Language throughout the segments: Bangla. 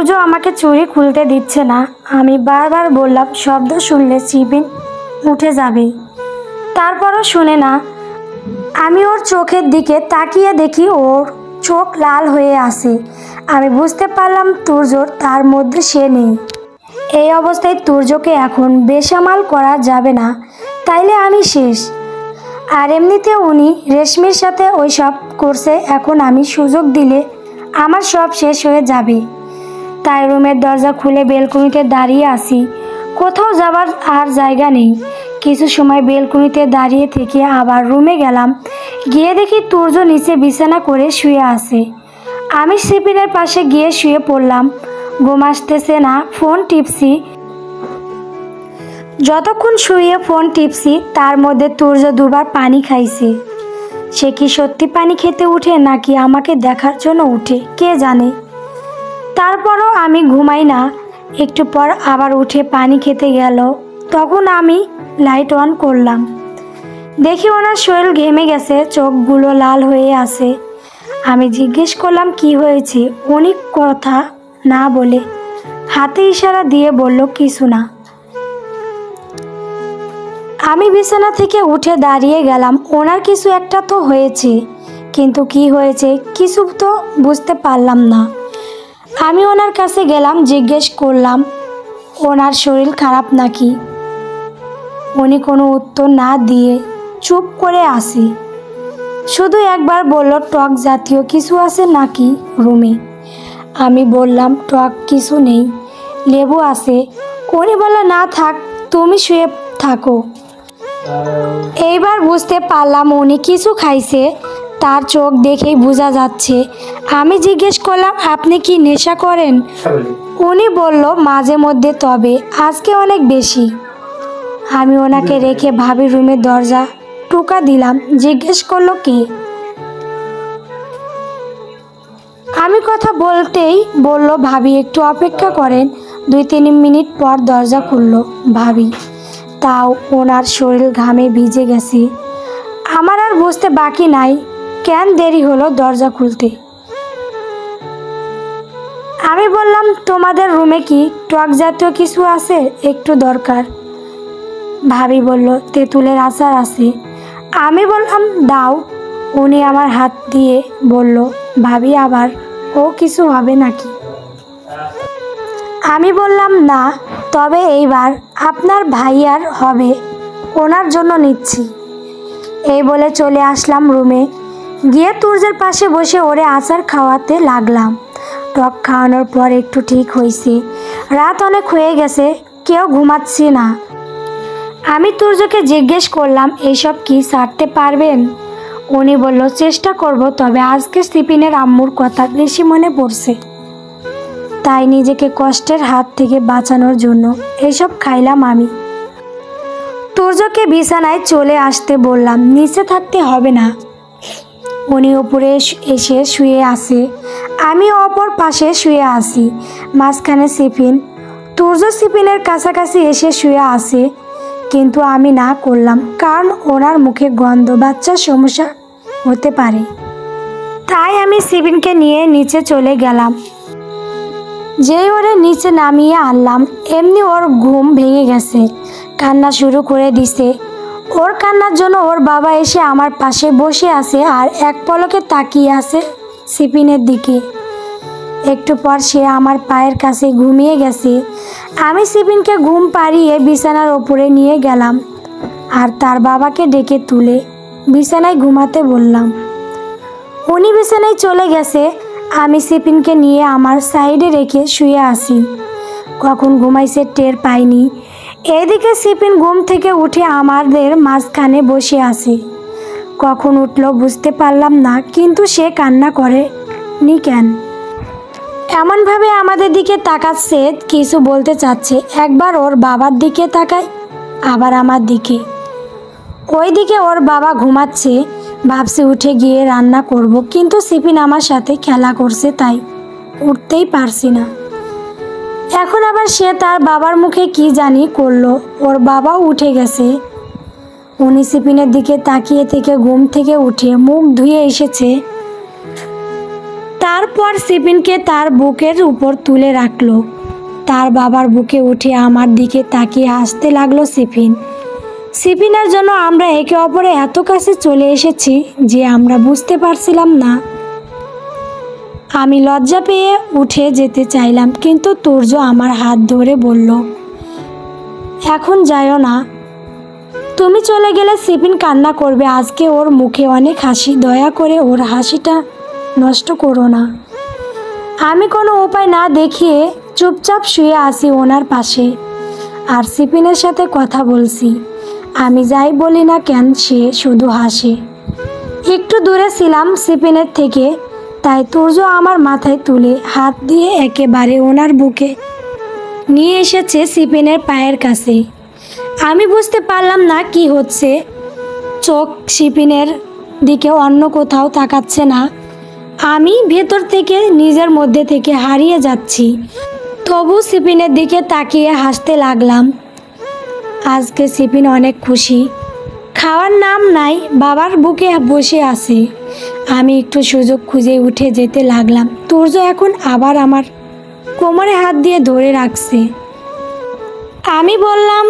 তুর্য আমাকে চুড়ি খুলতে দিচ্ছে না। আমি বারবার বললাম শব্দ শুনলে শিপিন উঠে যাবে, তারপরও শুনে না। আমি ওর চোখের দিকে তাকিয়ে দেখি ওর চোখ লাল হয়ে আসে। আমি বুঝতে পারলাম তুর্যর তার মধ্যে সে নেই। এই অবস্থায় তুর্যকে এখন বেসামাল করা যাবে না, তাইলে আমি শেষ। আর এমনিতে উনি রেশমির সাথে ওইসব করছে, এখন আমি সুযোগ দিলে আমার সব শেষ হয়ে যাবে। তাই রুমের দরজা খুলে বেলকনিতে দাঁড়িয়ে আসি। কোথাও যাবার আর জায়গা নেই। কিছু সময় বেলকনিতে দাঁড়িয়ে থেকে আবার রুমে গেলাম। গিয়ে দেখি তুর্য নিচে বিছানা করে শুয়ে আছে। আমি শিপিনের পাশে গিয়ে শুয়ে পড়লাম। ঘুম আসতেছে না, ফোন টিপছি। যতক্ষণ শুয়ে ফোন টিপছি তার মধ্যে তুর্য দুবার পানি খাইছে। সে কি সত্যি পানি খেতে উঠে নাকি আমাকে দেখার জন্য উঠে কে জানে। তারপরও আমি ঘুমাই না। একটু পর আবার উঠে পানি খেতে গেল। তখন আমি লাইট অন করলাম। দেখি ওনার শরীর ঘেমে গেছে, চোখগুলো লাল হয়ে আছে। আমি জিজ্ঞেস করলাম কি হয়েছে। উনি কথা না বলে হাতে ইশারা দিয়ে বলল কিছু না। আমি বিছানা থেকে উঠে দাঁড়িয়ে গেলাম। ওনার কিছু একটা তো হয়েছে, কিন্তু কি হয়েছে কিছু তো বুঝতে পারলাম না। আমি ওনার কাছে গেলাম, জিজ্ঞেস করলাম ওনার শরীর খারাপ নাকি। উনি কোনো উত্তর না দিয়ে চুপ করে আসি। শুধু একবার বলল টক জাতীয় কিছু আছে নাকি রুমে। আমি বললাম টক কিছু নেই, লেবু আছে। উনি বলল না থাক, তুমি শুয়ে থাকো। এইবার বুঝতে পারলাম উনি কিছু খাইছে, তার চোখ দেখেই বোঝা যাচ্ছে। আমি জিজ্ঞেস করলাম আপনি কি নেশা করেন। উনি বলল মাঝে মধ্যে, তবে আজকে অনেক বেশি। আমি ওনাকে রেখে ভাবির রুমের দরজা টোকা দিলাম। জিজ্ঞেস করলো কে। আমি কথা বলতেই বলল ভাবি একটু অপেক্ষা করেন। 2-3 মিনিট পর দরজা খুলল ভাবি। তাও ওনার শরীর ঘামে ভিজে গেছে। আমার আর বুঝতে বাকি নাই কেন দেরি হলো দরজা খুলতে। আমি বললাম তোমাদের রুমে কি টক জাতীয় কিছু আছে, একটু দরকার। ভাবি বলল তেঁতুলের আচার আছে। আমি বললাম দাও। উনি আমার হাত দিয়ে বলল ভাবি আবার ও কিছু হবে নাকি। আমি বললাম না, তবে এইবার আপনার ভাইয়ার হবে, ওনার জন্য নিচ্ছি। এই বলে চলে আসলাম রুমে। গিয়ে তুর্যের পাশে বসে ওরে আচার খাওয়াতে লাগলাম। টক খাওয়ানোর পর একটু ঠিক হয়েছে। রাত অনেক হয়ে গেছে, কেউ ঘুমাচ্ছি না। আমি তুর্যকে জিজ্ঞেস করলাম এইসব কি ছাড়তে পারবেন। উনি বলল চেষ্টা করব, তবে আজকে শিপিনের আম্মুর কথা বেশি মনে পড়ছে, তাই নিজেকে কষ্টের হাত থেকে বাঁচানোর জন্য এসব খাইলাম। আমি তুর্যকে বিছানায় চলে আসতে বললাম, নিচে থাকতে হবে না। উনি উপরে এসে শুয়ে আসে, আমি অপর পাশে শুয়ে আসি। মাঝখানে শিপিন। তুর্য শিপিনের কাছাকাছি এসে শুয়ে আসে, কিন্তু আমি না করলাম, কারণ ওনার মুখে গন্ধ, বাচ্চার সমস্যা হতে পারে। তাই আমি শিপিনকে নিয়ে নিচে চলে গেলাম। যেই ওরে নিচে নামিয়ে আনলাম, এমনি ওর ঘুম ভেঙে গেছে, কান্না শুরু করে দিছে। ওর কান্নার জন্য ওর বাবা এসে আমার পাশে বসে আছে আর এক পলকে তাকিয়ে আছে শিপিনের দিকে। একটু পর সে আমার পায়ের কাছে ঘুমিয়ে গেছে। আমি শিপিনকে ঘুম পাড়িয়ে বিছানার ওপরে নিয়ে গেলাম আর তার বাবাকে ডেকে তুলে বিছানায় ঘুমাতে বললাম। উনি বিছানায় চলে গেছে। আমি শিপিনকে নিয়ে আমার সাইডে রেখে শুয়ে আসি। কখন ঘুমাইছে টের পাইনি। এদিকে শিপিন ঘুম থেকে উঠে আমাদের মাঝখানে বসে আছে। কখন উঠলো বুঝতে পারলাম না, কিন্তু সে কান্না করেনি কেন। এমনভাবে আমাদের দিকে তাকাচ্ছে, কিছু বলতে চাচ্ছে। একবার ওর বাবার দিকে তাকায়, আবার আমার দিকে। ওইদিকে ওর বাবা ঘুমাচ্ছে। ভাবছি উঠে গিয়ে রান্না করব, কিন্তু শিপিন আমার সাথে খেলা করছে, তাই উঠতেই পারছি না। এখন আবার সে তার বাবার মুখে কি জানি করলো। ওর বাবাও উঠে গেছে। উনি শিপিনের দিকে তাকিয়ে থেকে ঘুম থেকে উঠে মুখ ধুয়ে এসেছে। তারপর সিপিনকে তার বুকের উপর তুলে রাখলো। তার বাবার বুকে উঠে আমার দিকে তাকিয়ে হাসতে লাগলো সিপিন। সিপিনের জন্য আমরা একে অপরে এত কাছে চলে এসেছি যে আমরা বুঝতে পারছিলাম না। আমি লজ্জা পেয়ে উঠে যেতে চাইলাম, কিন্তু তুর্য আমার হাত ধরে বলল, এখন যাইও না, তুমি চলে গেলে সিপিন কান্না করবে। আজকে ওর মুখে অনেক হাসি, দয়া করে ওর হাসিটা নষ্ট করো না। আমি কোনো উপায় না দেখিয়ে চুপচাপ শুয়ে আসি ওনার পাশে আর সিপিনের সাথে কথা বলছি। আমি যাই বলি না কেন সে শুধু হাসে। একটু দূরে ছিলাম সিপিনের থেকে, তাই তুর্য আমার মাথায় তুলে হাত দিয়ে একেবারে ওনার বুকে নিয়ে এসেছে সিপিনের পায়ের কাছে। আমি বুঝতে পারলাম না কি হচ্ছে। চোখ সিপিনের দিকে অন্য কোথাও তাকাচ্ছে না। আমি ভেতর থেকে নিজের মধ্যে থেকে হারিয়ে যাচ্ছি। তবু সিপিনের দিকে তাকিয়ে হাসতে লাগলাম। আজকে সিপিন অনেক খুশি। খাওয়ার নাম নাই, বাবার বুকে বসে আছে। আমি একটু সুযোগ খুঁজে উঠে যেতে লাগলাম। তুর্য এখন আবার আমার কোমরে হাত দিয়ে ধরে রাখছে। আমি বললাম,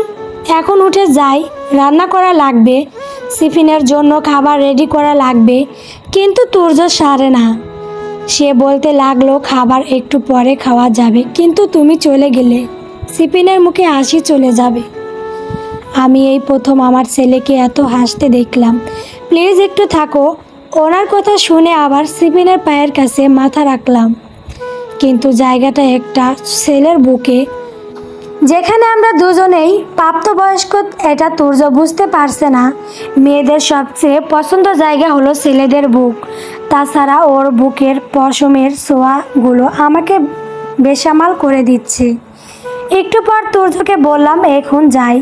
এখন উঠে যাই, রান্না করা লাগবে, সিপিনের জন্য খাবার রেডি করা লাগবে। কিন্তু তুর্য সারে না। সে বলতে লাগলো, খাবার একটু পরে খাওয়া যাবে, কিন্তু তুমি চলে গেলে সিপিনের মুখে হাসি চলে যাবে। আমি এই প্রথম আমার ছেলেকে এত হাসতে দেখলাম। প্লিজ একটু থাকো। ওনার কথা শুনে আবার সিপিনের পায়ের কাছে মাথা রাখলাম। কিন্তু জায়গাটা একটা ছেলের বুকে, যেখানে আমরা দুজনেই প্রাপ্তবয়স্ক, এটা তুর্য বুঝতে পারছে না। মেয়েদের সবচেয়ে পছন্দ জায়গা হলো ছেলেদের বুক। তাছাড়া ওর বুকের পশমের ছোঁয়াগুলো আমাকে বেসামাল করে দিচ্ছে। একটু পর তুর্যকে বললাম, এখন যাই।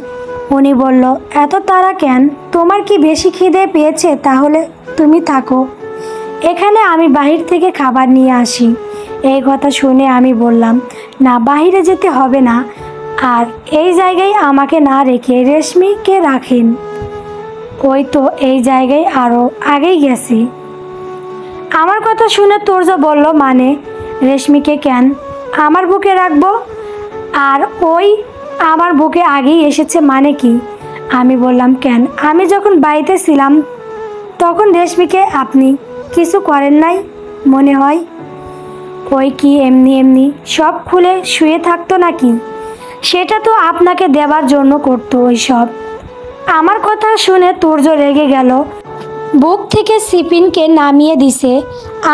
উনি বলল, এত তাড়া কেন? তোমার কি বেশি খিদে পেয়েছে? তাহলে তুমি থাকো এখানে, আমি বাহির থেকে খাবার নিয়ে আসি। এই কথা শুনে আমি বললাম, না, বাহিরে যেতে হবে না। আর এই জায়গায় আমাকে না রেখে রেশমিকে রাখেন। ওই তো এই জায়গায় আরও আগেই গেছি। আমার কথা শুনে তুর্য বলল, মানে রেশমিকে কেন আমার বুকে রাখবো? আর ওই আমার বুকে আগেই এসেছে মানে কি? আমি বললাম, কেন? আমি যখন বাড়িতে ছিলাম তখন রেশমিকে আপনি কিছু করেন নাই মনে হয়? ওই কি এমনি এমনি সব খুলে শুয়ে থাকতো নাকি? সেটা তো আপনাকে দেবার জন্য করতো ওই সব। আমার কথা শুনে তুর্য রেগে গেল। বুক থেকে সিপিনকে নামিয়ে দিছে।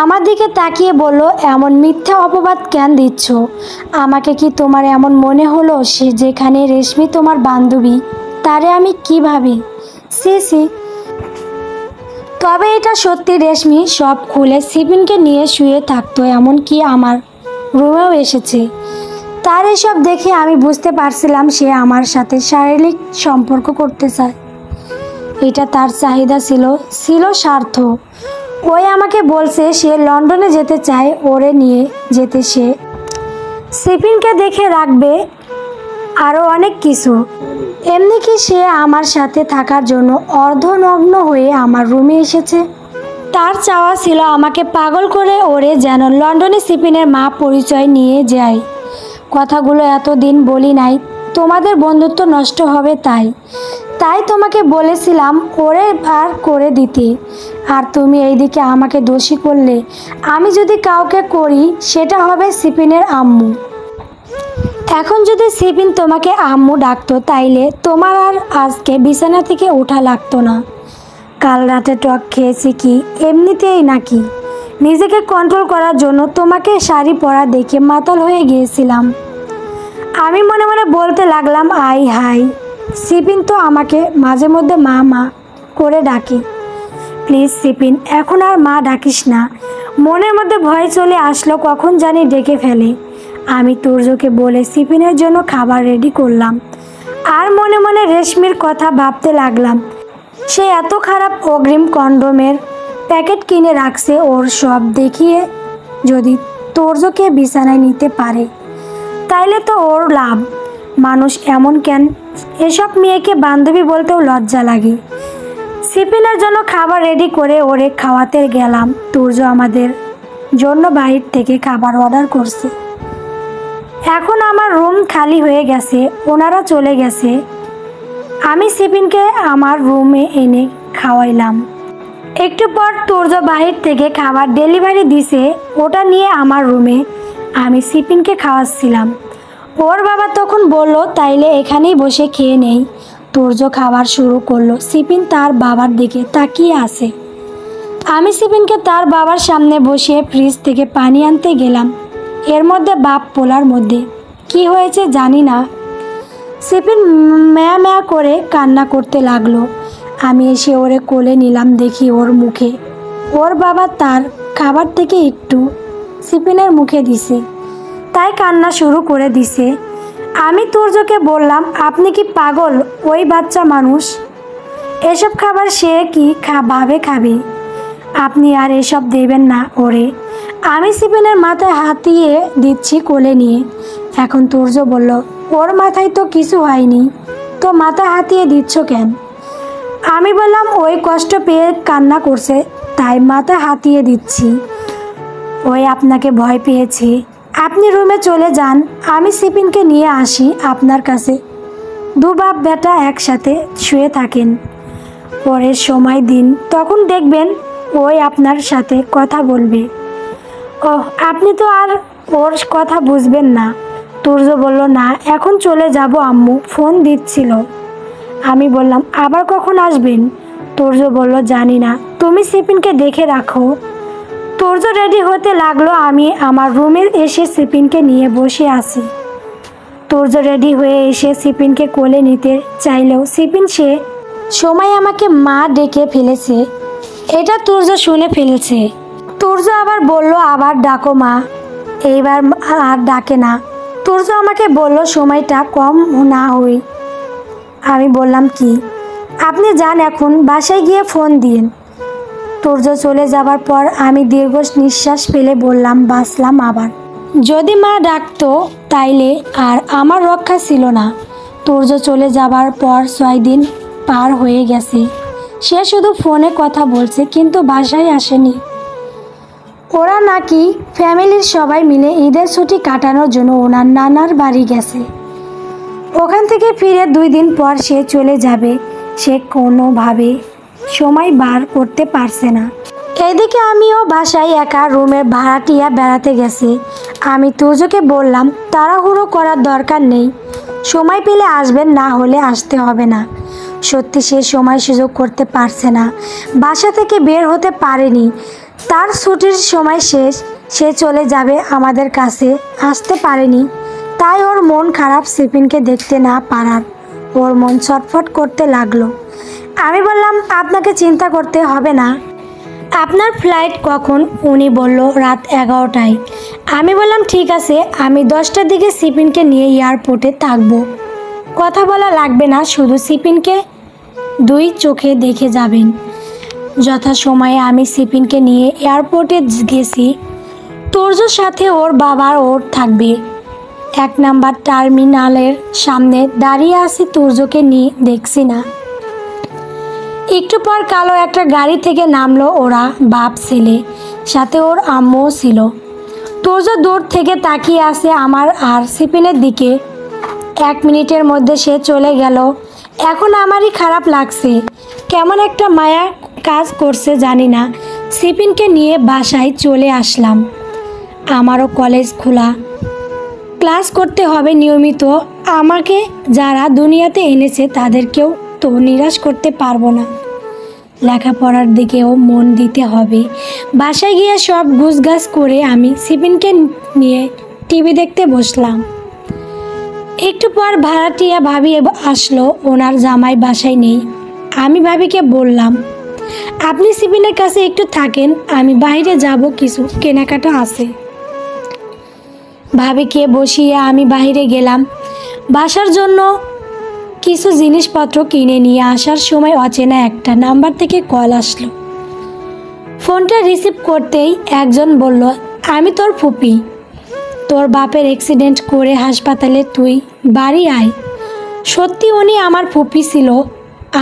আমার দিকে তাকিয়ে বলল, এমন মিথ্যা অপবাদ কেন দিচ্ছ? আমাকে কি তোমার এমন মনে হলো সে যেখানে রেশমি তোমার বান্ধবী তারে আমি কি ভাবি? সি সি। তবে এটা সত্যি, রেশমি সব খুলে সিপিনকে নিয়ে শুয়ে থাকতো, এমনকি আমার রুমেও এসেছে। তার এসব দেখে আমি বুঝতে পারছিলাম সে আমার সাথে শারীরিক সম্পর্ক করতে চায়। এটা তার চাহিদা ছিল স্বার্থ। ওই আমাকে বলছে সে লন্ডনে যেতে চায়, ওরে নিয়ে যেতে সে সিপিনকে দেখে রাখবে, আরও অনেক কিছু। এমনি কি সে আমার সাথে থাকার জন্য অর্ধনগ্ন হয়ে আমার রুমে এসেছে। তার চাওয়া ছিল আমাকে পাগল করে ওরে যেন লন্ডনে সিপিনের মা পরিচয় নিয়ে যায়। কথাগুলো এতদিন বলি নাই, তোমাদের বন্ধুত্ব নষ্ট হবে তাই তোমাকে বলেছিলাম ওরে বার করে দিতে। আর তুমি এইদিকে আমাকে দোষী করলে। আমি যদি কাউকে করি সেটা হবে সিপিনের আম্মু। এখন যদি সিপিন তোমাকে আম্মু ডাকতো তাইলে তোমার আর আজকে বিছানা থেকে ওঠা লাগতো না। কাল রাতে টক খেয়েছি কি এমনিতেই নাকি? নিজেকে কন্ট্রোল করার জন্য তোমাকে শাড়ি পরা দেখে মাতাল হয়ে গিয়েছিলাম। আমি মনে মনে বলতে লাগলাম, আই হাই, সিপিন তো আমাকে মাঝে মধ্যে মা মা করে ডাকে। প্লিজ সিপিন, এখন আর মা ডাকিস না। মনের মধ্যে ভয় চলে আসলো কখন জানি ডেকে ফেলে। আমি তুর্যকে বলে সিপিনের জন্য খাবার রেডি করলাম আর মনে মনে রেশমির কথা ভাবতে লাগলাম। সে এত খারাপ অগ্রিম কন্ডোমের প্যাকেট কিনে রাখছে, ওর সব দেখিয়ে যদি তুর্যকে বিছানায় নিতে পারে তাইলে তো ওর লাভ। মানুষ এমন কেন? এসব মেয়েকে বান্ধবী বলতেও লজ্জা লাগে। সিপিনের জন্য খাবার রেডি করে ওরে খাওয়াতে গেলাম। তুর্য আমাদের জন্য বাইরে থেকে খাবার অর্ডার করছে। এখন আমার রুম খালি হয়ে গেছে, ওনারা চলে গেছে। আমি সিপিনকে আমার রুমে এনে খাওয়াইলাম। একটু পর তুর্য বাহির থেকে খাবার ডেলিভারি দিছে, ওটা নিয়ে আমার রুমে আমি সিপিনকে খাওয়াচ্ছিলাম। ওর বাবা তখন বলল তাইলে এখানেই বসে খেয়ে নেই। তুর্য খাবার শুরু করলো। সিপিন তার বাবার দিকে তাকিয়ে আছে। আমি সিপিনকে তার বাবার সামনে বসিয়ে ফ্রিজ থেকে পানি আনতে গেলাম। এর মধ্যে বাপ পোলার মধ্যে কি হয়েছে জানি না, সিপিন ম্যা ম্যা করে কান্না করতে লাগলো। আমি এসে ওরে কোলে নিলাম। দেখি ওর মুখে ওর বাবা তার খাবার থেকে একটু সিপিনের মুখে দিছে, তাই কান্না শুরু করে দিছে। আমি তুর্যকে বললাম, আপনি কি পাগল? ওই বাচ্চা মানুষ, এসব খাবার সে কি ভাবে খাবে? আপনি আর এসব দেবেন না ওরে। আমি সিপিনের মাথায় হাতিয়ে দিচ্ছি কোলে নিয়ে। এখন তুর্য বলল, ওর মাথায় তো কিছু হয়নি, তো মাথা হাতিয়ে দিচ্ছ কেন? আমি বললাম, ওই কষ্ট পেয়ে কান্না করছে তাই মাথা হাতিয়ে দিচ্ছি। ওই আপনাকে ভয় পেয়েছে। আপনি রুমে চলে যান, আমি সিপিনকে নিয়ে আসি আপনার কাছে। দু বাপ বেটা একসাথে শুয়ে থাকেন, পরের সময় দিন, তখন দেখবেন ওই আপনার সাথে কথা বলবে। ও আপনি তো আর ওর কথা বুঝবেন না। তুর্য বলল, না এখন চলে যাব আম্মু, ফোন দিচ্ছিল। আমি বললাম, আবার কখন আসবেন? তুর্য বলল, জানি না, তুমি সিপিনকে দেখে রাখো। তুর্য রেডি হতে লাগলো। আমি আমার রুমে এসে সিপিনকে নিয়ে বসে আছি। তুর্য রেডি হয়ে এসে সিপিনকে কোলে নিতে চাইলেও সিপিন সে সময় আমাকে মা ডেকে ফেলেছে, এটা তুর্য শুনে ফেলেছে। তুর্য আবার বলল, আবার ডাকো মা। এইবার আর ডাকে না। তুর্য আমাকে বলল, সময়টা কম না হই। আমি বললাম, কি? আপনি যান, এখন বাসায় গিয়ে ফোন দিন। তুর্য চলে যাবার পর আমি দীর্ঘ নিঃশ্বাস ফেলে বললাম, বাঁচলাম আবার। যদি মা ডাকতো তাইলে আর আমার রক্ষা ছিল না। তুর্য চলে যাবার পর 6 দিন পার হয়ে গেছে। সে শুধু ফোনে কথা বলছে, কিন্তু বাসায় আসেনি। ওরা নাকি ফ্যামিলির সবাই মিলে ঈদের ছুটি কাটানোর জন্য ওনার নানার বাড়ি গেছে। ওখান থেকে ফিরে 2 দিন পর সে চলে যাবে। সে কোনোভাবে সময় বার করতে পারছে না। এদিকে আমিও বাসায় একা রুমের ভাড়াটিয়া বেড়াতে গেছে। আমি তুর্যকে বললাম, তাড়াহুড়ো করার দরকার নেই, সময় পেলে আসবেন, না হলে আসতে হবে না। সত্যি সে সময় সুযোগ করতে পারছে না, বাসা থেকে বের হতে পারেনি। তার ছুটির সময় শেষ, সে চলে যাবে আমাদের কাছে, আসতে পারেনি। তাই ওর মন খারাপ, সিপিনকে দেখতে না পারার ওর মন ছটফট করতে লাগলো। আমি বললাম, আপনাকে চিন্তা করতে হবে না। আপনার ফ্লাইট কখন? উনি বলল, রাত 11টায়। আমি বললাম, ঠিক আছে, আমি 10টার দিকে সিপিনকে নিয়ে এয়ারপোর্টে থাকবো। কথা বলা লাগবে না, শুধু সিপিনকে 2 চোখে দেখে যাবেন। যথাসময়ে আমি সিপিনকে নিয়ে এয়ারপোর্টে গেছি। তুর্যর সাথে ওর বাবা ওর থাকবে। 1 নাম্বার টার্মিনালের সামনে দাঁড়িয়ে আছি, তুর্যকে নিয়ে দেখছি না। একটু পর কালো একটা গাড়ি থেকে নামলো ওরা বাপ ছেলে, সাথে ওর আম্মুও ছিল। তুর্য দূর থেকে তাকিয়ে আছে আমার আর সিপিনের দিকে। 1 মিনিটের মধ্যে সে চলে গেল। এখন আমারই খারাপ লাগছে, কেমন একটা মায়া কাজ করছে জানি না। সিপিনকে নিয়ে বাসায় চলে আসলাম। আমারও কলেজ খোলা, ক্লাস করতে হবে নিয়মিত। আমাকে যারা দুনিয়াতে এনেছে তাদেরকেও তো নিরাশ করতে পারবো না। লেখাপড়ার দিকেও মন দিতে হবে। বাসায় গিয়ে সব গুছগাছ করে আমি সিপিনকে নিয়ে টিভি দেখতে বসলাম। একটু পর ভাড়াটিয়া ভাবি আসলো, ওনার জামাই বাসায় নেই। আমি ভাবিকে বললাম, আপনি সিপিনের কাছে একটু থাকেন, আমি বাইরে যাব, কিছু কেনাকাটা আছে। ভাবিকে বসিয়ে আমি বাইরে গেলাম। বাসার জন্য কিছু জিনিসপত্র কিনে নিয়ে আসার সময় অচেনা একটা নাম্বার থেকে কল আসলো। ফোনটা রিসিভ করতেই একজন বলল, আমি তোর ফুপি, তোর বাপের অ্যাক্সিডেন্ট করে হাসপাতালে, তুই বাড়ি আয়। সত্যি উনি আমার ফুপি ছিল।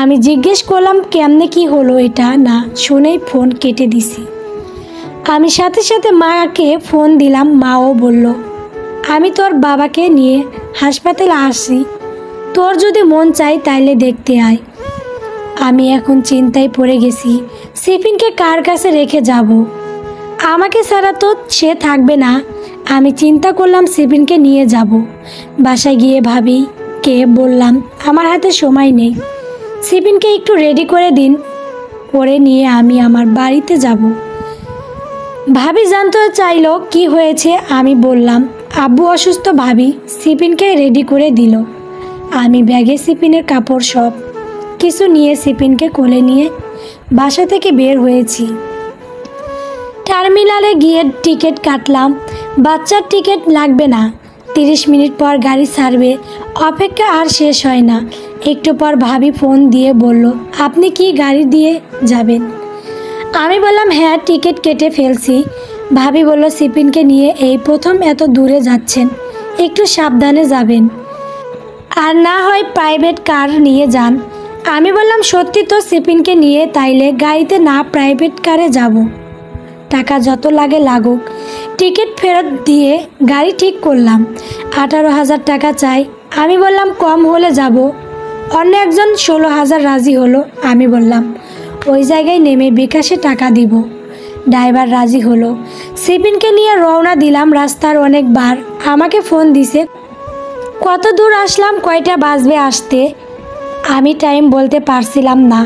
আমি জিজ্ঞেস করলাম, কেমনে কি হলো এটা, না শুনেই ফোন কেটে দিছি। আমি সাথে সাথে মাকে ফোন দিলাম। মাও বলল, আমি তোর বাবাকে নিয়ে হাসপাতালে আসি, তোর যদি মন চাই তাইলে দেখতে আয়। আমি এখন চিন্তায় পড়ে গেছি, সিফিনকে কার কাছে রেখে যাব? আমাকে ছাড়া তো সে থাকবে না। আমি চিন্তা করলাম সিফিনকে নিয়ে যাব। বাসায় গিয়ে ভাবিকে বললাম, আমার হাতে সময় নেই, সিফিনকে একটু রেডি করে দিন, করে নিয়ে আমি আমার বাড়িতে যাব। ভাবি জানতে চাইলো কি হয়েছে। আমি বললাম, আব্বু অসুস্থ। ভাবি সিফিনকে রেডি করে দিল। আমি ব্যাগে সিফিনের কাপড় সব কিছু নিয়ে সিফিনকে কোলে নিয়ে বাসা থেকে বের হয়েছি। টার্মিনালে গিয়ে টিকিট কাটলাম। বাচ্চার টিকিট লাগবে না, 30 মিনিট পর গাড়ি ছাড়বে। অপেক্ষা আর শেষ হয় না। একটু পর ভাবি ফোন দিয়ে বলল, আপনি কি গাড়ি দিয়ে যাবেন? আমি বললাম, হ্যাঁ, টিকিট কেটে ফেলছি। ভাবি বলল, সিফিনকে নিয়ে এই প্রথম এত দূরে যাচ্ছেন, একটু সাবধানে যাবেন, আর না হয় প্রাইভেট কার নিয়ে যান। আমি বললাম, সত্যি তো? সিফিনকে নিয়ে তাইলে গাড়িতে না প্রাইভেট কারে যাব, টাকা যত লাগে লাগুক। টিকিট ফেরত দিয়ে গাড়ি ঠিক করলাম। 18,000 টাকা চাই। আমি বললাম, কম হলে যাব। অন্য একজন 16,000 রাজি হলো। আমি বললাম, ওই জায়গায় নেমে বিকাশে টাকা দিব। ড্রাইভার রাজি হলো। সিফিনকে নিয়ে রওনা দিলাম। রাস্তার অনেকবার আমাকে ফোন দিছে, কত দূর আসলাম, কয়টা বাজবে আসতে। আমি টাইম বলতে পারছিলাম না,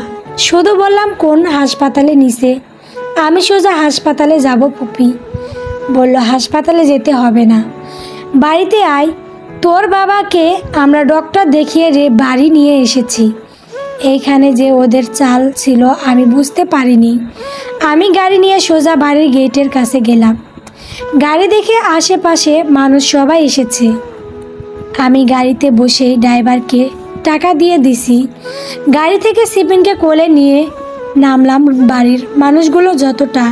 শুধু বললাম কোন হাসপাতালে নিছে। আমি সোজা হাসপাতালে যাব। পুপি বলল, হাসপাতালে যেতে হবে না, বাড়িতে আয়, তোর বাবাকে আমরা ডক্টর দেখিয়ে বাড়ি নিয়ে এসেছি। এইখানে যে ওদের চাল ছিল আমি বুঝতে পারিনি। আমি গাড়ি নিয়ে সোজা বাড়ির গেটের কাছে গেলাম। গাড়ি দেখে আশেপাশে মানুষ সবাই এসেছে। আমি গাড়িতে বসেই ড্রাইভারকে টাকা দিয়ে দিছি। গাড়ি থেকে সিফিনকে কোলে নিয়ে নামলাম। বাড়ির মানুষগুলো যতটা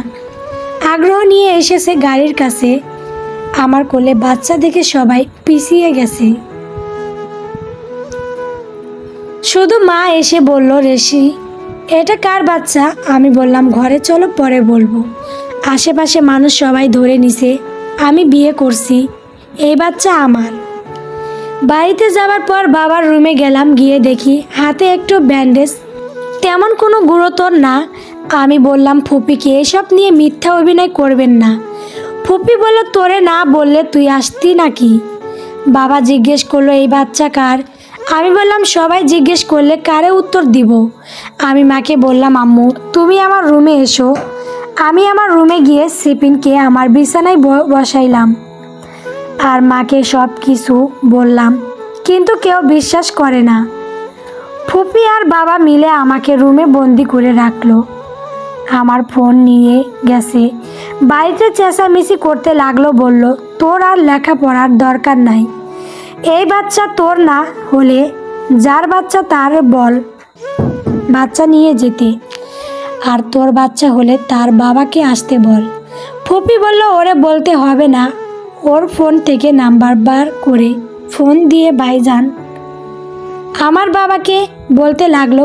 আগ্রহ নিয়ে এসেছে গাড়ির কাছে, আমার কোলে বাচ্চা দেখে সবাই পিছিয়ে গেছে। শুধু মা এসে বলল, রেশি, এটা কার বাচ্চা? আমি বললাম, ঘরে চলো, পরে বলবো। আশেপাশে মানুষ সবাই ধরে নিছে আমি বিয়ে করছি, এই বাচ্চা আমার। বাড়িতে যাওয়ার পর বাবার রুমে গেলাম। গিয়ে দেখি হাতে একটু ব্যান্ডেজ, তেমন কোনো গুরুতর না। আমি বললাম ফুপিকে, এসব নিয়ে মিথ্যা অভিনয় করবেন না। ফুপি বলল, তোরে না বললে তুই আসতি নাকি? বাবা জিজ্ঞেস করলো, এই বাচ্চা কার? আমি বললাম, সবাই জিজ্ঞেস করলে কারে উত্তর দিব? আমি মাকে বললাম, আম্মু তুমি আমার রুমে এসো। আমি আমার রুমে গিয়ে সিফিনকে আমার বিছানায় বসাইলাম আর মাকে সব কিছু বললাম, কিন্তু কেউ বিশ্বাস করে না। ফুপি আর বাবা মিলে আমাকে রুমে বন্দি করে রাখলো। আমার ফোন নিয়ে গেছে। বাড়িতে চেঁচামেচি করতে লাগলো। বলল, তোর আর লেখাপড়ার দরকার নাই, এই বাচ্চা তোর না হলে যার বাচ্চা তার বল বাচ্চা নিয়ে যেতে, আর তোর বাচ্চা হলে তার বাবাকে আসতে বল। ফুপি বলল, ওরে বলতে হবে না। ওর ফোন থেকে নাম্বার বার করে ফোন দিয়ে ভাইজান আমার বাবাকে বলতে লাগলো।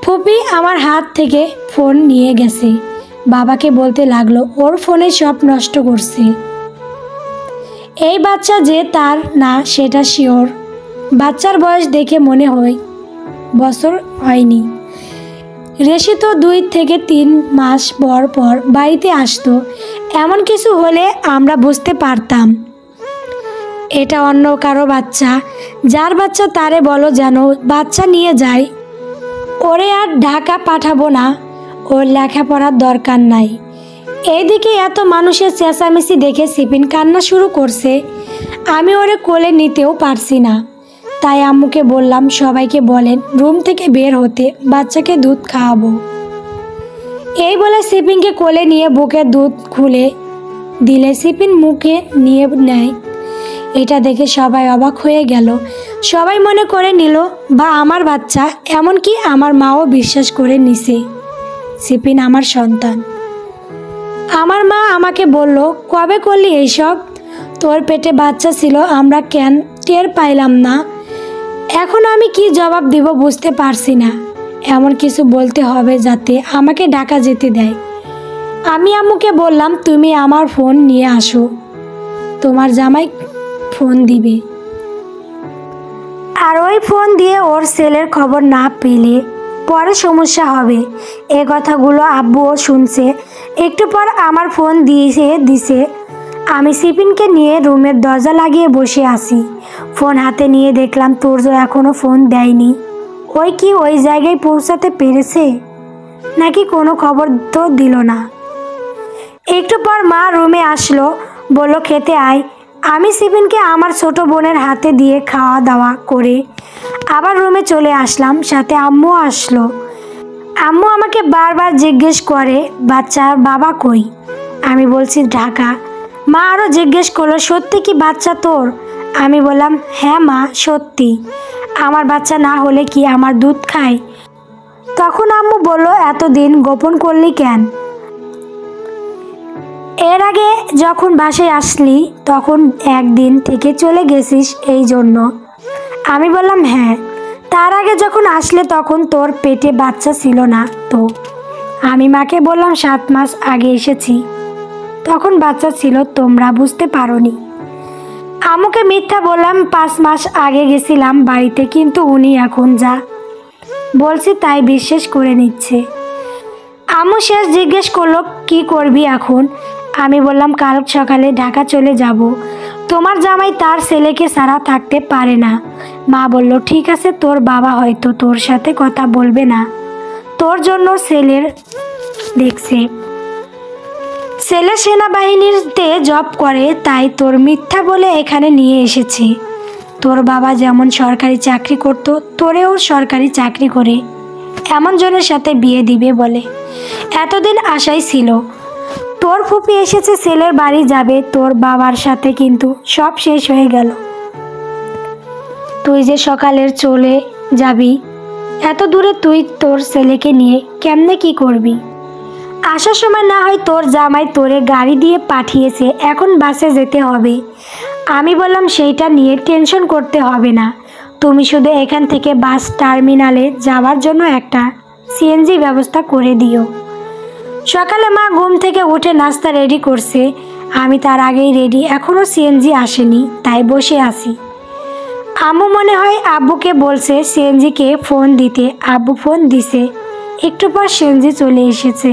ফুপি আমার হাত থেকে ফোন নিয়ে গেছে, বাবাকে বলতে লাগলো, ওর ফোনে সব নষ্ট করছে, এই বাচ্চা যে তার না সেটা শিওর। বাচ্চার বয়স দেখে মনে হয় বছর হয়নি। রেশি তো 2 থেকে 3 মাস পর পর বাড়িতে আসতো। এমন কিছু হলে আমরা বুঝতে পারতাম এটা অন্য কারো বাচ্চা। যার বাচ্চা তারে বলো যেন বাচ্চা নিয়ে যায়। ওরে আর ঢাকা পাঠাবো না, ওর লেখাপড়ার দরকার নাই। এইদিকে এত মানুষের চেঁচামেচি দেখে সিফিন কান্না শুরু করছে। আমি ওরে কোলে নিতেও পারছি না। তাই আম্মুকে বললাম, সবাইকে বলেন রুম থেকে বের হতে, বাচ্চাকে দুধ খাওয়াবো। এই বলে সিফিনকে কোলে নিয়ে বুকের দুধ খুলে দিলে সিফিন মুখে নিয়ে নেয়। এটা দেখে সবাই অবাক হয়ে গেল। সবাই মনে করে নিল বা আমার বাচ্চা, এমনকি আমার মাও বিশ্বাস করে নিছে সিফিন আমার সন্তান। আমার মা আমাকে বলল, কবে করলি এইসব? তোর পেটে বাচ্চা ছিল, আমরা কেন টের পাইলাম না? এখন আমি কি জবাব দিব বুঝতে পারছি না। এমন কিছু বলতে হবে যাতে আমাকে ঢাকা যেতে দেয়। আমি আম্মুকে বললাম, তুমি আমার ফোন নিয়ে আসো, তোমার জামাই ফোন দিবে। আর ওই ফোন দিয়ে ওর ছেলের খবর না পেলে পরে সমস্যা হবে। এ কথাগুলো আব্বুও শুনছে। একটু পর আমার ফোন দিছে। আমি সিপিনকে নিয়ে রুমের দরজা লাগিয়ে বসে আছি। ফোন হাতে নিয়ে দেখলাম তুর্য এখনও ফোন দেয়নি। ওই কি ওই জায়গায় পৌঁছাতে পেরেছে নাকি কোনো খবর তো দিল না। একটু পর মা রুমে আসলো, বলল খেতে আয়। আমি সিপিনকে আমার ছোট বোনের হাতে দিয়ে খাওয়া দাওয়া করে আবার রুমে চলে আসলাম। সাথে আম্মু আসলো। আম্মু আমাকে বারবার জিজ্ঞেস করে, বাচ্চার বাবা কই? আমি বলছি ঢাকা। মা আরও জিজ্ঞেস করলো, সত্যি কি বাচ্চা তোর? আমি বললাম, হ্যাঁ মা, সত্যি। আমার বাচ্চা না হলে কি আমার দুধ খায়? তখন আম্মু বলল, এতদিন গোপন করলি কেন? এর আগে যখন বাসায় আসলি তখন একদিন থেকে চলে গেছিস এই জন্য। আমি বললাম, হ্যাঁ। তার আগে যখন আসলে তখন তোর পেটে বাচ্চা ছিল না তো? আমি মাকে বললাম 7 মাস আগে এসেছি, তখন বাচ্চা ছিল, তোমরা বুঝতে পারোনি। আম্মুকে মিথ্যা বললাম, 5 মাস আগে গেছিলাম বাড়িতে, কিন্তু উনি এখন যা বলছি তাই বিশ্বাস করে নিচ্ছে। আম্মু শেষ জিজ্ঞেস করলো, কি করবি এখন? আমি বললাম, কাল সকালে ঢাকা চলে যাব। তোমার জামাই তার ছেলেকে ছাড়া থাকতে পারে না। মা বলল, ঠিক আছে, তোর বাবা হয়তো তোর সাথে কথা বলবে না, তোর জন্য ছেলের দেখছে। ছেলে সেনাবাহিনীতে জব করে, তাই তোর মিথ্যা বলে এখানে নিয়ে এসেছে। তোর বাবা যেমন সরকারি চাকরি করত, তোরেও সরকারি চাকরি করে এমন জনের সাথে বিয়ে দিবে বলে এতদিন আশাই ছিল। তোর ফুপি এসেছে, ছেলের বাড়ি যাবে তোর বাবার সাথে, কিন্তু সব শেষ হয়ে গেল। তুই যে সকালের চলে যাবি এত দূরে, তুই তোর ছেলেকে নিয়ে কেমনে কি করবি? আসার সময় না হয় তোর জামাই তোরে গাড়ি দিয়ে পাঠিয়েছে, এখন বাসে যেতে হবে। আমি বললাম, সেইটা নিয়ে টেনশন করতে হবে না, তুমি শুধু এখান থেকে বাস টার্মিনালে যাওয়ার জন্য একটা সিএনজি ব্যবস্থা করে দিও। সকালে মা ঘুম থেকে উঠে নাস্তা রেডি করছে, আমি তার আগেই রেডি। এখনও সিএনজি আসেনি, তাই বসে আছি। আম্মু মনে হয় আব্বুকে বলছে সিএনজিকে ফোন দিতে। আব্বু ফোন দিছে, একটু পর সিএনজি চলে এসেছে।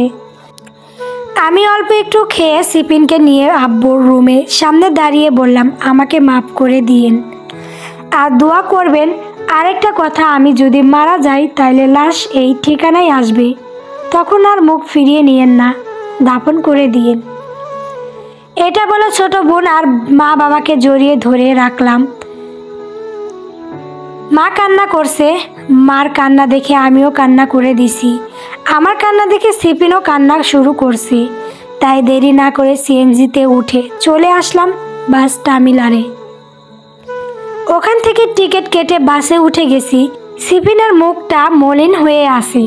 আমি অল্প একটু খেয়ে সিপিনকে নিয়ে আব্বুর রুমে সামনে দাঁড়িয়ে বললাম, আমাকে মাফ করে দিয়েন আর দোয়া করবেন। আরেকটা কথা, আমি যদি মারা যাই তাহলে লাশ এই ঠিকানায় আসবে, তখন আর মুখ ফিরিয়ে নিয়েন না, দাফন করে দিয়েন। এটা বলে ছোট বোন আর মা বাবাকে জড়িয়ে ধরে রাখলাম। মা কান্না করছে, মার কান্না দেখে আমিও কান্না করে দিছি। আমার কান্না দেখে সিপিনও কান্না শুরু করছে। তাই দেরি না করে সিএনজিতে উঠে চলে আসলাম বাস টার্মিনালে। ওখান থেকে টিকিট কেটে বাসে উঠে গেছি। সিপিনের মুখটা মলিন হয়ে আছে।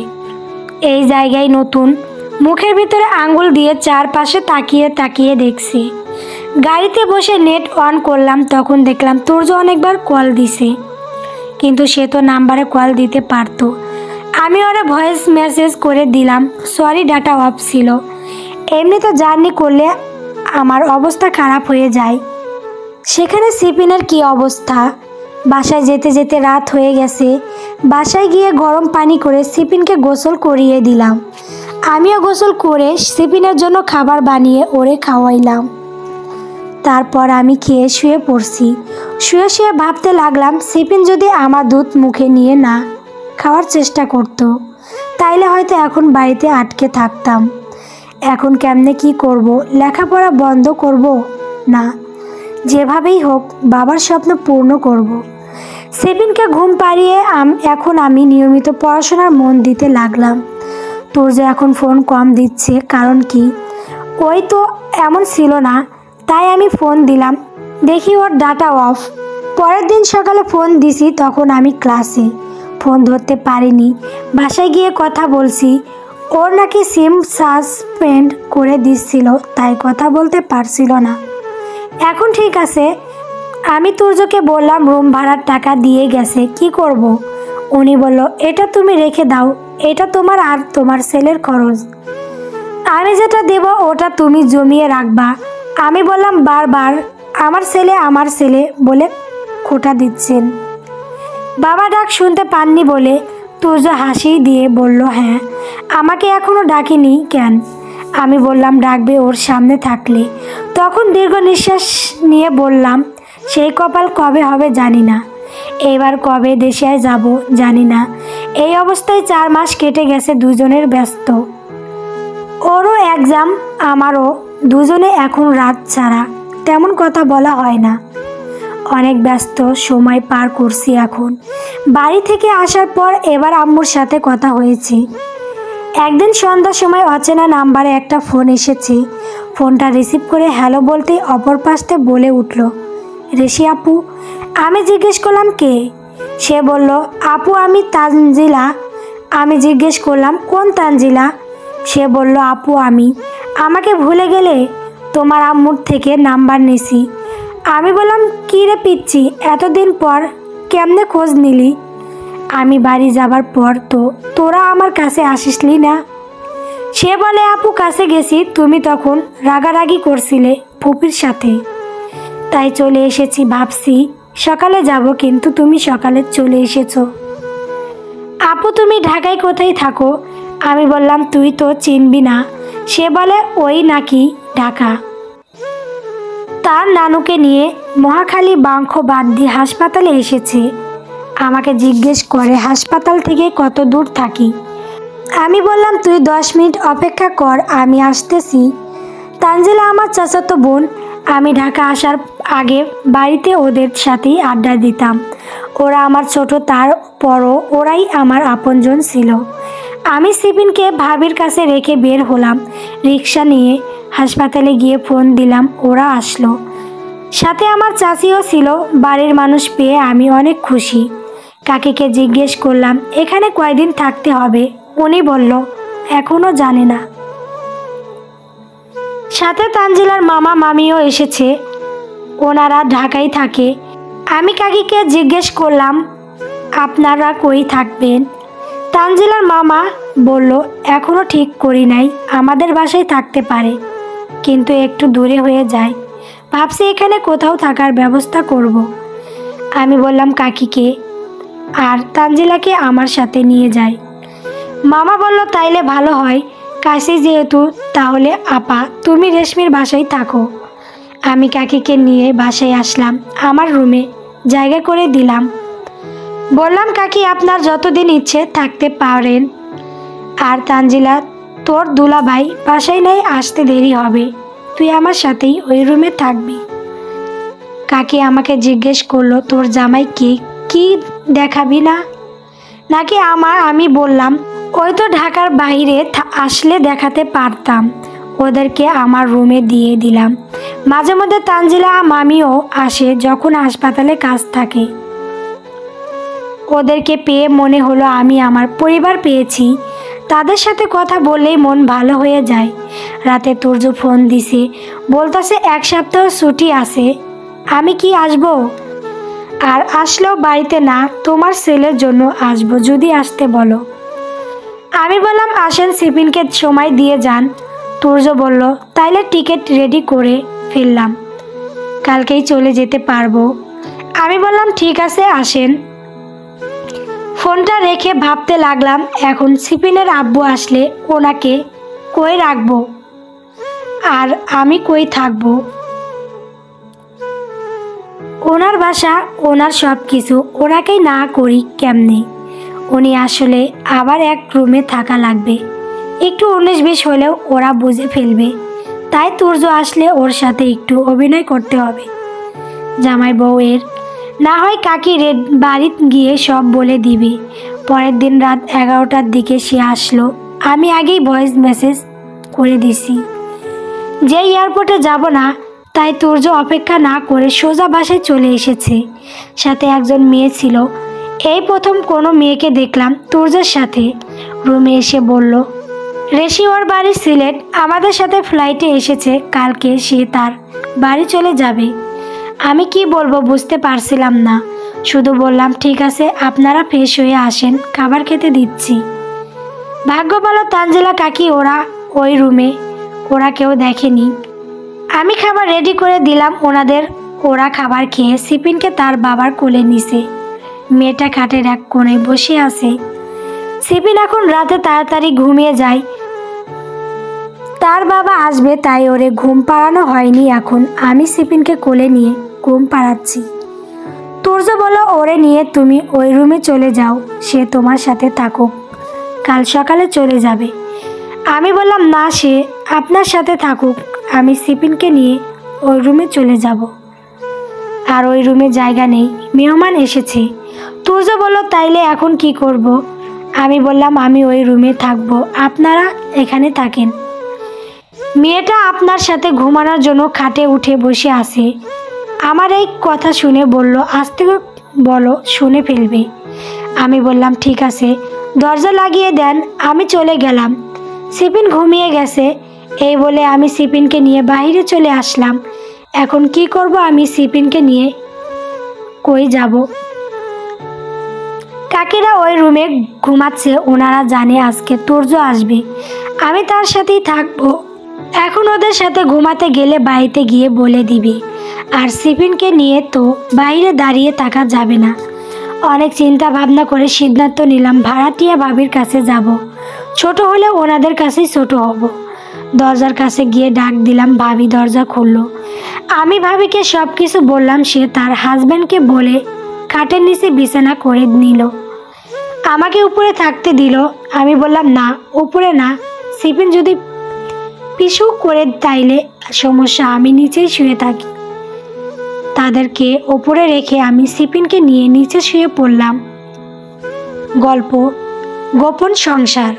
এই জায়গায় নতুন, মুখের ভিতরে আঙ্গুল দিয়ে চারপাশে তাকিয়ে তাকিয়ে দেখছি। গাড়িতে বসে নেট অন করলাম, তখন দেখলাম তুর্য অনেকবার কল দিছে, কিন্তু সে তো নাম্বারে কল দিতে পারতো। আমি ওরা ভয়েস মেসেজ করে দিলাম, সরি ডাটা অফ ছিল। এমনি তো জার্নি করলে আমার অবস্থা খারাপ হয়ে যায়, সেখানে সিপিনের কি অবস্থা। বাসায় যেতে যেতে রাত হয়ে গেছে। বাসায় গিয়ে গরম পানি করে সিপিনকে গোসল করিয়ে দিলাম। আমিও গোসল করে সিপিনের জন্য খাবার বানিয়ে ওরে খাওয়াইলাম। তারপর আমি খেয়ে শুয়ে পড়ছি। শুয়ে শুয়ে ভাবতে লাগলাম, সিপিন যদি আমার দুধ মুখে নিয়ে না খাওয়ার চেষ্টা করতো, তাইলে হয়তো এখন বাড়িতে আটকে থাকতাম। এখন কেমনে কি করব? লেখাপড়া বন্ধ করব না, যেভাবেই হোক বাবার স্বপ্ন পূর্ণ করব। সিপিনকে ঘুম পাড়িয়ে এখন আমি নিয়মিত পড়াশোনার মন দিতে লাগলাম। তোর যে এখন ফোন কম দিচ্ছে, কারণ কি? ওই তো এমন ছিল না, তাই আমি ফোন দিলাম, দেখি ওর ডাটা অফ। পরের দিন সকালে ফোন দিছি, তখন আমি ক্লাসে, ফোন ধরতে পারিনি। বাসায় গিয়ে কথা বলছি, ওর নাকি সিম সাসপেন্ড করে দিচ্ছিল, তাই কথা বলতে পারছিল না। এখন ঠিক আছে। আমি তুর্যকে বললাম রুম ভাড়ার টাকা দিয়ে গেছে, কি করব? উনি বলল, এটা তুমি রেখে দাও, এটা তোমার আর তোমার ছেলের খরচ। আমি যেটা দেব ওটা তুমি জমিয়ে রাখবা। আমি বললাম, বারবার আমার ছেলে বলে খোঁটা দিচ্ছেন। বাবা ডাক শুনতে পাননি বলে তুর্য হাসি দিয়ে বলল, হ্যাঁ, আমাকে এখনো ডাকেনি কেন? আমি বললাম, ডাকবে ওর সামনে থাকলে। তখন দীর্ঘ নিঃশ্বাস নিয়ে বললাম, সেই কপাল কবে হবে জানি না, এবার কবে দেশে যাব জানি না। এই অবস্থায় 4 মাস কেটে গেছে, দুজনের ব্যস্ত। ওরও এক্সাম, আমারও, দুজনে এখন রাত ছাড়া তেমন কথা বলা হয় না। অনেক ব্যস্ত সময় পার করছি এখন। বাড়ি থেকে আসার পর এবার আম্মুর সাথে কথা হয়েছে। একদিন সন্ধ্যার সময় অচেনা নাম্বারে একটা ফোন এসেছে। ফোনটা রিসিভ করে হ্যালো বলতেই অপর পাশে বলে উঠল, ঋষি আপু। আমি জিজ্ঞেস করলাম, কে? সে বলল, আপু আমি তানজিলা। আমি জিজ্ঞেস করলাম, কোন তানজিলা? সে বলল, আপু আমি। আমাকে ভুলে গেলে? তোমার আম্মুর থেকে নাম্বার নিছি। আমি বললাম, কী রে পিচ্ছি, এতদিন পর কেমনে খোঁজ নিলি? আমি বাড়ি যাবার পর তো তোরা আমার কাছে আসিসলি না। সে বলে, আপু কাছে গেছি, তুমি তখন রাগারাগি করছিলে ফুপির সাথে, তাই চলে এসেছি। ভাবছি সকালে যাব, কিন্তু তুমি সকালে চলে এসেছো। আপু তুমি ঢাকায় কোথায় থাকো? আমি বললাম, তুই তো চিনবি না। সে বলে, ওই নাকি ঢাকা। তার নানুকে নিয়ে মহাখালী বাঙ্খ বাদ দিয়ে হাসপাতালে এসেছে। আমাকে জিজ্ঞেস করে হাসপাতাল থেকে কত দূর থাকি। আমি বললাম, তুই 10 মিনিট অপেক্ষা কর, আমি আসতেছি। তানজিলা আমার চাচাতো বোন। আমি ঢাকা আসার আগে বাড়িতে ওদের সাথেই আড্ডা দিতাম। ওরা আমার ছোট, তারপরও ওরাই আমার আপনজন ছিল। আমি সিপিনকে ভাবির কাছে রেখে বের হলাম। রিক্সা নিয়ে হাসপাতালে গিয়ে ফোন দিলাম, ওরা আসলো। সাথে আমার চাচিও ছিল। বাড়ির মানুষ পেয়ে আমি অনেক খুশি। কাকিকে জিজ্ঞেস করলাম, এখানে কয়দিন থাকতে হবে? উনি বলল, এখনও জানে না। সাথে তানজিলার মামা মামিও এসেছে, ওনারা ঢাকায় থাকে। আমি কাকিকে জিজ্ঞেস করলাম, আপনারা কই থাকবেন? তানজিলার মামা বলল, এখনও ঠিক করি নাই, আমাদের বাসায় থাকতে পারে, কিন্তু একটু দূরে হয়ে যায়। ভাবছি এখানে কোথাও থাকার ব্যবস্থা করব। আমি বললাম কাকিকে আর তানজিলাকে আমার সাথে নিয়ে যাই। মামা বলল, তাইলে ভালো হয়, কাশি যেহেতু, তাহলে আপা তুমি রেশমির বাসায় থাকো। আমি কাকিকে নিয়ে বাসায় আসলাম। আমার রুমে জায়গা করে দিলাম। বললাম, কাকি আপনার যতদিন ইচ্ছে থাকতে পারেন। আর তানজিলা, তোর দুলাভাই বাসায় নেই, আসতে দেরি হবে, তুই আমার সাথেই ওই রুমে থাকবি। কাকি আমাকে জিজ্ঞেস করলো, তোর জামাইকে কি দেখাবি না নাকি? আমি বললাম, ওই তো ঢাকার বাইরে আসলে দেখাতে পারতাম। ওদেরকে আমার রুমে দিয়ে দিলাম। মাঝে মধ্যে তানজিলা মামিও আসে যখন হাসপাতালে কাজ থাকে। ওদেরকে পেয়ে মনে হলো আমি আমার পরিবার পেয়েছি। তাদের সাথে কথা বললেই মন ভালো হয়ে যায়। রাতে তুর্য ফোন দিছে, বলতেছে 1 সপ্তাহ ছুটি আছে, আমি কি আসবো? আর আসলেও বাড়িতে না, তোমার ছেলের জন্য আসবো, যদি আসতে বলো। আমি বললাম, আসেন, সিপিনকে সময় দিয়ে যান। তুর্য বলল, তাইলে টিকিট রেডি করে ফেললাম, কালকেই চলে যেতে পারবো। আমি বললাম, ঠিক আছে, আসেন। ফোনটা রেখে ভাবতে লাগলাম, এখন সিপিনের আব্বু আসলে ওনাকে কই রাখবো আর আমি কই থাকবো? ওনার বাসা, ওনার সব কিছু, ওনাকেই না করি কেমনে? উনি আসলে আবার এক রুমে থাকা লাগবে। একটু 19-20 হলেও ওরা বুঝে ফেলবে। তাই তুর্য আসলে ওর সাথে একটু অভিনয় করতে হবে জামাই বউয়ের। না হয় কাকি বাড়ি গিয়ে সব বলে দিবে। পরের দিন রাত 11টার দিকে সে আসলো। আমি আগেই ভয়েস মেসেজ করে দিছি যে এয়ারপোর্টে যাব না, তাই তুর্য অপেক্ষা না করে সোজা বাসায় চলে এসেছে। সাথে একজন মেয়ে ছিল। এই প্রথম কোনো মেয়েকে দেখলাম তুর্যের সাথে। রুমে এসে বলল, ঋষি ওর বাড়ি সিলেট, আমাদের সাথে ফ্লাইটে এসেছে, কালকে সে তার বাড়ি চলে যাবে। আমি কি বলবো বুঝতে পারছিলাম না, শুধু বললাম, ঠিক আছে, আপনারা ফ্রেশ হয়ে আসেন, খাবার খেতে দিচ্ছি। ভাগ্য ভালো তানজিলা কাকি ওরা ওই রুমে, ওরা কেউ দেখেনি। আমি খাবার রেডি করে দিলাম ওনাদের। ওরা খাবার খেয়ে সিপিনকে তার বাবার কোলে নিছে। মেয়েটা খাটের এক কোণে বসে আছে। সিপিন এখন রাতে তাড়াতাড়ি ঘুমিয়ে যায়। তার বাবা আসবে তাই ওরে ঘুম পাড়ানো হয়নি। এখন আমি সিপিনকে কোলে নিয়ে ঘুম পাড়াচ্ছি। তুর্য বলল, ওরে নিয়ে তুমি ওই রুমে চলে যাও, সে তোমার সাথে থাকুক, কাল সকালে চলে যাবে। আমি বললাম, না, সে আপনার সাথে থাকুক, আমি সিপিনকে নিয়ে ওই রুমে চলে যাব। আর ওই রুমে জায়গা নেই, মেহমান এসেছে। তুর্য বলল, তাইলে এখন কি করব? আমি বললাম, আমি ওই রুমে থাকবো, আপনারা এখানে থাকেন। মেয়েটা আপনার সাথে ঘুমানোর জন্য খাটে উঠে বসে আছে। আমার এই কথা শুনে বলল, আস্তে বলো, শুনে ফেলবে। আমি বললাম, ঠিক আছে, দরজা লাগিয়ে দেন, আমি চলে গেলাম। সিপিন ঘুমিয়ে গেছে। এই বলে আমি সিপিনকে নিয়ে বাইরে চলে আসলাম। এখন কি করব? আমি সিপিনকে নিয়ে কই যাব? কাকিরা ওই রুমে ঘুমাচ্ছে। ওনারা জানে আজকে তুর্য আসবে, আমি তার সাথেই থাকবো। এখন ওদের সাথে ঘুমাতে গেলে বাড়িতে গিয়ে বলে দিবে। আর সিপিনকে নিয়ে তো বাইরে দাঁড়িয়ে থাকা যাবে না। অনেক চিন্তা ভাবনা করে সিদ্ধান্ত নিলাম ভাড়াটিয়া ভাবির কাছে যাব। ছোট হলে ওনাদের কাছেই ছোট হব। দরজার কাছে গিয়ে ডাক দিলাম, ভাবি দরজা খুললো। আমি ভাবিকে সব কিছু বললাম। সে তার হাজব্যান্ডকে বলে খাটের নিচে বিছানা করে নিল, আমাকে উপরে থাকতে দিল। আমি বললাম, না, উপরে না, সিপিন যদি পিছু করে তাইলে সমস্যা, আমি নিচেই শুয়ে থাকি। তাদেরকে ওপরে রেখে আমি সিপিনকে নিয়ে নিচে শুয়ে পড়লাম। গল্প গোপন সংসার।